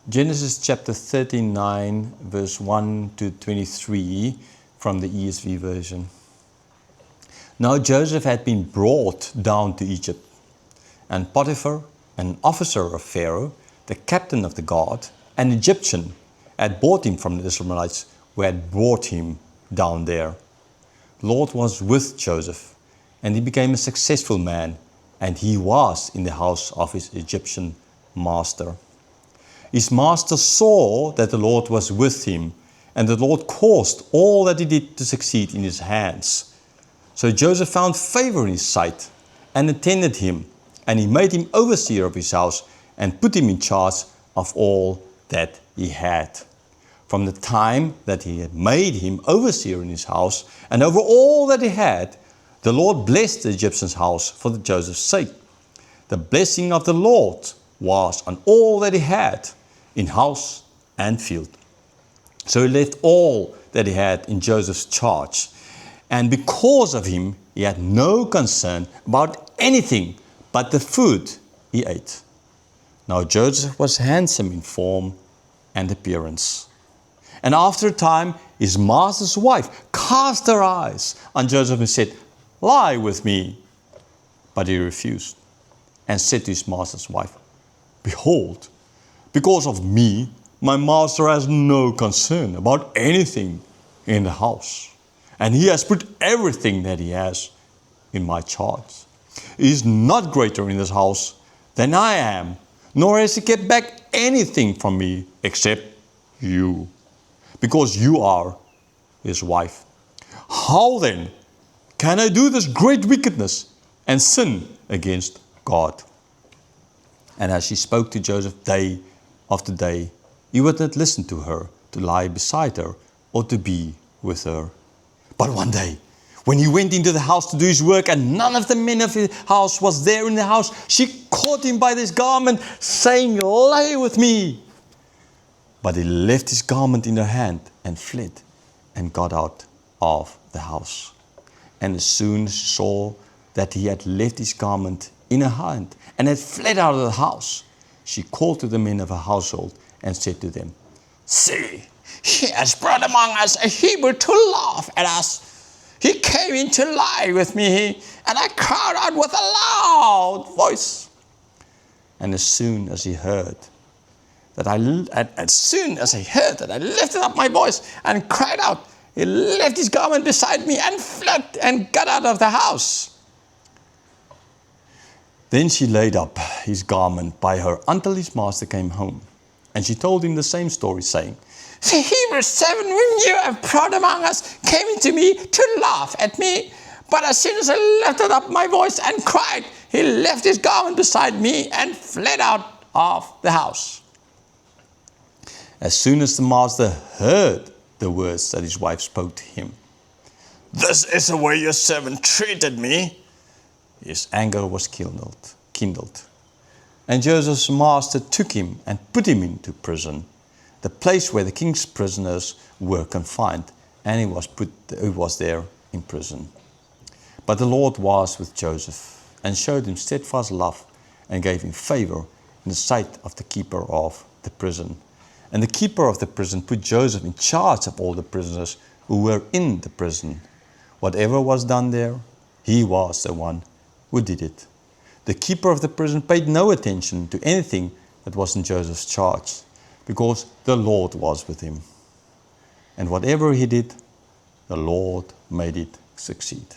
Genesis chapter 39, verse 1 to 23 from the ESV version. Now Joseph had been brought down to Egypt, and Potiphar, an officer of Pharaoh, the captain of the guard, an Egyptian, had bought him from the Israelites who had brought him down there. The Lord was with Joseph, and he became a successful man, and he was in the house of his Egyptian master. His master saw that the Lord was with him, and the Lord caused all that he did to succeed in his hands. So Joseph found favor in his sight and attended him, and he made him overseer of his house and put him in charge of all that he had. From the time that he had made him overseer in his house and over all that he had, the Lord blessed the Egyptian's house for Joseph's sake. The blessing of the Lord was on all that he had, in house and field. So he left all that he had in Joseph's charge, and because of him he had no concern about anything but the food he ate. Now Joseph was handsome in form and appearance. And after a time his master's wife cast her eyes on Joseph and said, "Lie with me." But he refused and said to his master's wife, "Behold, because of me, my master has no concern about anything in the house, and he has put everything that he has in my charge. He is not greater in this house than I am, nor has he kept back anything from me except you, because you are his wife. How then can I do this great wickedness and sin against God?" And as she spoke to Joseph day after day, he would not listen to her, to lie beside her, or to be with her. But one day, when he went into the house to do his work, and none of the men of his house was there in the house, she caught him by his garment, saying, "Lie with me." But he left his garment in her hand and fled and got out of the house. And as soon as she saw that he had left his garment in her hand and had fled out of the house, she called to the men of her household and said to them, "See, he has brought among us a Hebrew to laugh at us. He came in to lie with me, and I cried out with a loud voice." And as soon as I heard that I lifted up my voice and cried out, he left his garment beside me and fled and got out of the house. Then she laid up his garment by her until his master came home. And she told him the same story, saying, "The Hebrew servant whom you have brought among us came into me to laugh at me. But as soon as I lifted up my voice and cried, he left his garment beside me and fled out of the house." As soon as the master heard the words that his wife spoke to him, "This is the way your servant treated me," his anger was kindled. And Joseph's master took him and put him into prison, the place where the king's prisoners were confined, and he was there in prison. But the Lord was with Joseph and showed him steadfast love and gave him favor in the sight of the keeper of the prison. And the keeper of the prison put Joseph in charge of all the prisoners who were in the prison. Whatever was done there, he was the one who did it. The keeper of the prison paid no attention to anything that was in Joseph's charge, because the Lord was with him. And whatever he did, the Lord made it succeed.